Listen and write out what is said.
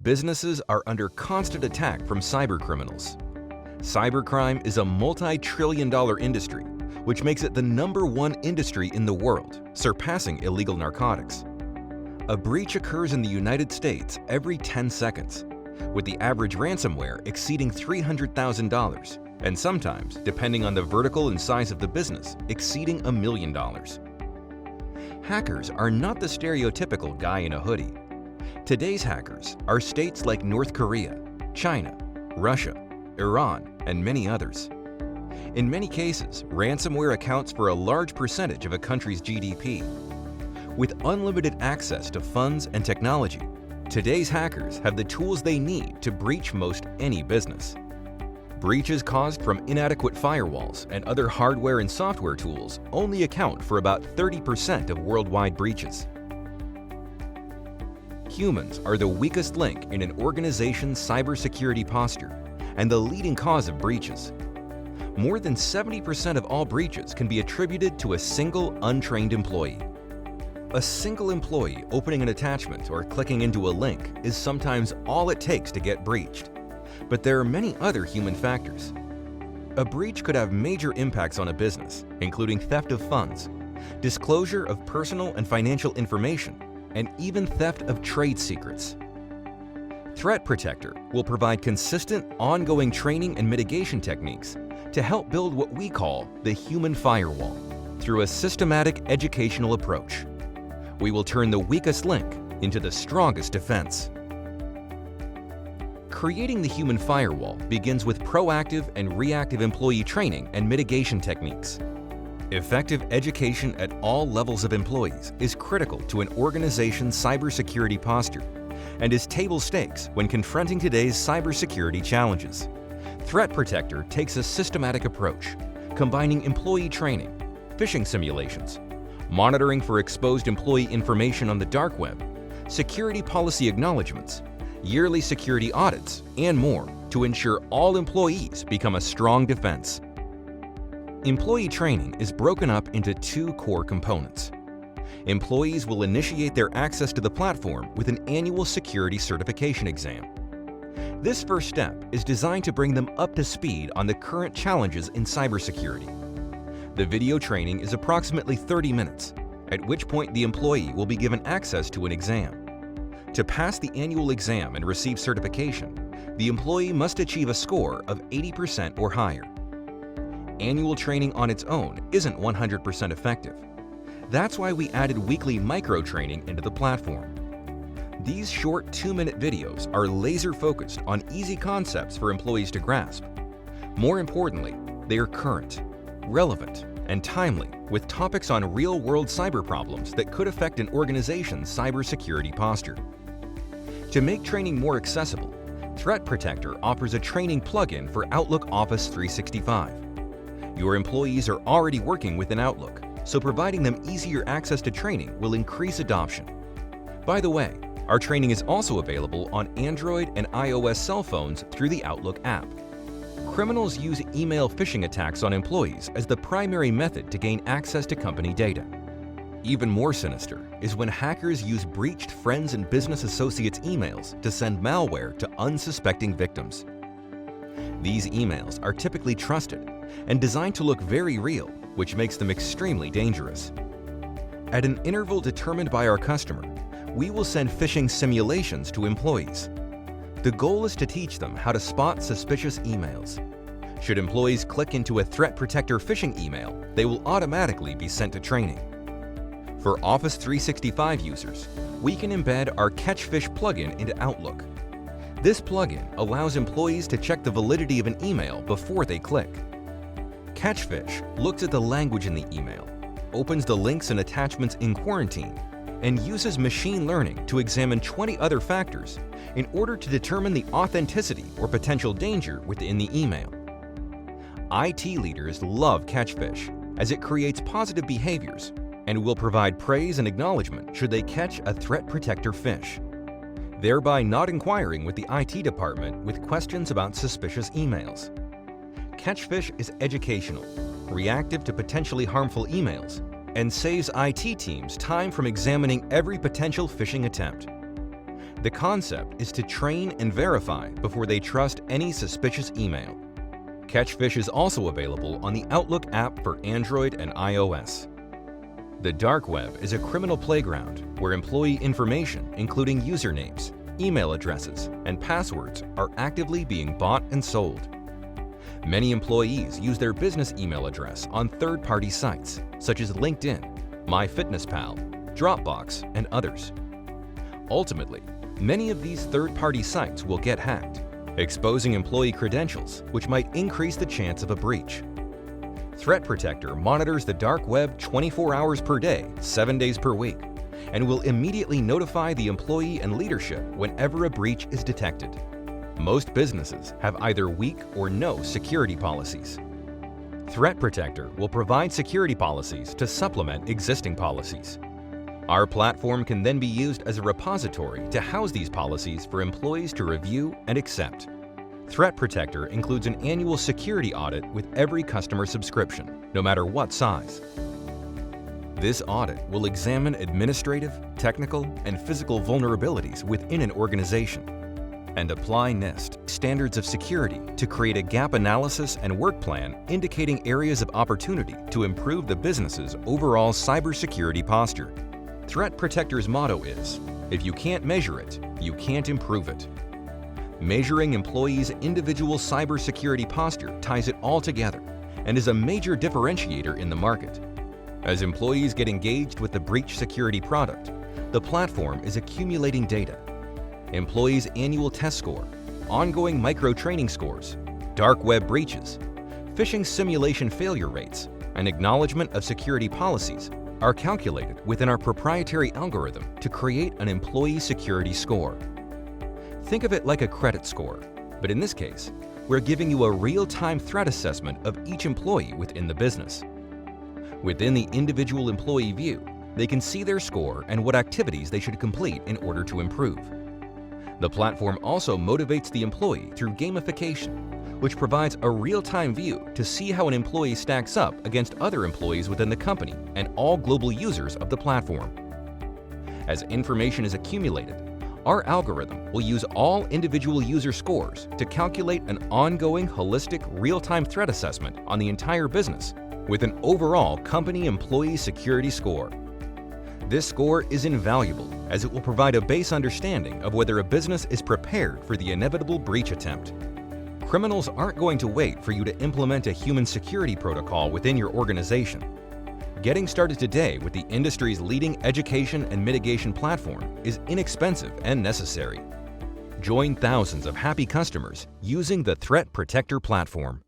Businesses are under constant attack from cybercriminals. Cybercrime is a multi-trillion-dollar industry, which makes it the #1 industry in the world, surpassing illegal narcotics. A breach occurs in the United States every 10 seconds, with the average ransomware exceeding $300,000, and sometimes, depending on the vertical and size of the business, exceeding $1 million. Hackers are not the stereotypical guy in a hoodie. Today's hackers are states like North Korea, China, Russia, Iran, and many others. In many cases, ransomware accounts for a large percentage of a country's GDP. With unlimited access to funds and technology, today's hackers have the tools they need to breach most any business. Breaches caused from inadequate firewalls and other hardware and software tools only account for about 30% of worldwide breaches. Humans are the weakest link in an organization's cybersecurity posture and the leading cause of breaches. More than 70% of all breaches can be attributed to a single untrained employee. A single employee opening an attachment or clicking into a link is sometimes all it takes to get breached. But there are many other human factors. A breach could have major impacts on a business, including theft of funds, disclosure of personal and financial information, and even theft of trade secrets. ThreatProtector will provide consistent, ongoing training and mitigation techniques to help build what we call the human firewall through a systematic educational approach. We will turn the weakest link into the strongest defense. Creating the human firewall begins with proactive and reactive employee training and mitigation techniques. Effective education at all levels of employees is critical to an organization's cybersecurity posture and is table stakes when confronting today's cybersecurity challenges. ThreatProtector takes a systematic approach, combining employee training, phishing simulations, monitoring for exposed employee information on the dark web, security policy acknowledgements, yearly security audits, and more to ensure all employees become a strong defense. Employee training is broken up into 2 core components. Employees will initiate their access to the platform with an annual security certification exam. This first step is designed to bring them up to speed on the current challenges in cybersecurity. The video training is approximately 30 minutes, at which point the employee will be given access to an exam. To pass the annual exam and receive certification, the employee must achieve a score of 80% or higher. Annual training on its own isn't 100% effective. That's why we added weekly micro-training into the platform. These short 2-minute videos are laser-focused on easy concepts for employees to grasp. More importantly, they are current, relevant, and timely, with topics on real-world cyber problems that could affect an organization's cybersecurity posture. To make training more accessible, ThreatProtector offers a training plugin for Outlook Office 365. Your employees are already working within Outlook, so providing them easier access to training will increase adoption. By the way, our training is also available on Android and iOS cell phones through the Outlook app. Criminals use email phishing attacks on employees as the primary method to gain access to company data. Even more sinister is when hackers use breached friends and business associates' emails to send malware to unsuspecting victims. These emails are typically trusted and designed to look very real, which makes them extremely dangerous. At an interval determined by our customer, we will send phishing simulations to employees. The goal is to teach them how to spot suspicious emails. Should employees click into a ThreatProtector phishing email, they will automatically be sent to training. For Office 365 users, we can embed our CatchPhish plugin into Outlook. This plugin allows employees to check the validity of an email before they click. CatchPhish looks at the language in the email, opens the links and attachments in quarantine, and uses machine learning to examine 20 other factors in order to determine the authenticity or potential danger within the email. IT leaders love CatchPhish as it creates positive behaviors and will provide praise and acknowledgement should they catch a ThreatProtector phish, thereby not inquiring with the IT department with questions about suspicious emails. CatchPhish is educational, reactive to potentially harmful emails, and saves IT teams time from examining every potential phishing attempt. The concept is to train and verify before they trust any suspicious email. Catchfish is also available on the Outlook app for Android and iOS. The dark web is a criminal playground where employee information, including usernames, email addresses, and passwords, are actively being bought and sold. Many employees use their business email address on third-party sites such as LinkedIn, MyFitnessPal, Dropbox, and others. Ultimately, many of these third-party sites will get hacked, exposing employee credentials, which might increase the chance of a breach. ThreatProtector monitors the dark web 24 hours per day, 7 days per week, and will immediately notify the employee and leadership whenever a breach is detected. Most businesses have either weak or no security policies. ThreatProtector will provide security policies to supplement existing policies. Our platform can then be used as a repository to house these policies for employees to review and accept. ThreatProtector includes an annual security audit with every customer subscription, no matter what size. This audit will examine administrative, technical, and physical vulnerabilities within an organization and apply NIST standards of security to create a gap analysis and work plan indicating areas of opportunity to improve the business's overall cybersecurity posture. ThreatProtector's motto is, "If you can't measure it, you can't improve it." Measuring employees' individual cybersecurity posture ties it all together and is a major differentiator in the market. As employees get engaged with the breach security product, the platform is accumulating data. Employees' annual test score, ongoing micro-training scores, dark web breaches, phishing simulation failure rates, and acknowledgement of security policies are calculated within our proprietary algorithm to create an employee security score. Think of it like a credit score, but in this case, we're giving you a real-time threat assessment of each employee within the business. Within the individual employee view, they can see their score and what activities they should complete in order to improve. The platform also motivates the employee through gamification, which provides a real-time view to see how an employee stacks up against other employees within the company and all global users of the platform. As information is accumulated, our algorithm will use all individual user scores to calculate an ongoing holistic real-time threat assessment on the entire business with an overall company employee security score. This score is invaluable as it will provide a base understanding of whether a business is prepared for the inevitable breach attempt. Criminals aren't going to wait for you to implement a human security protocol within your organization. Getting started today with the industry's leading education and mitigation platform is inexpensive and necessary. Join thousands of happy customers using the ThreatProtector platform.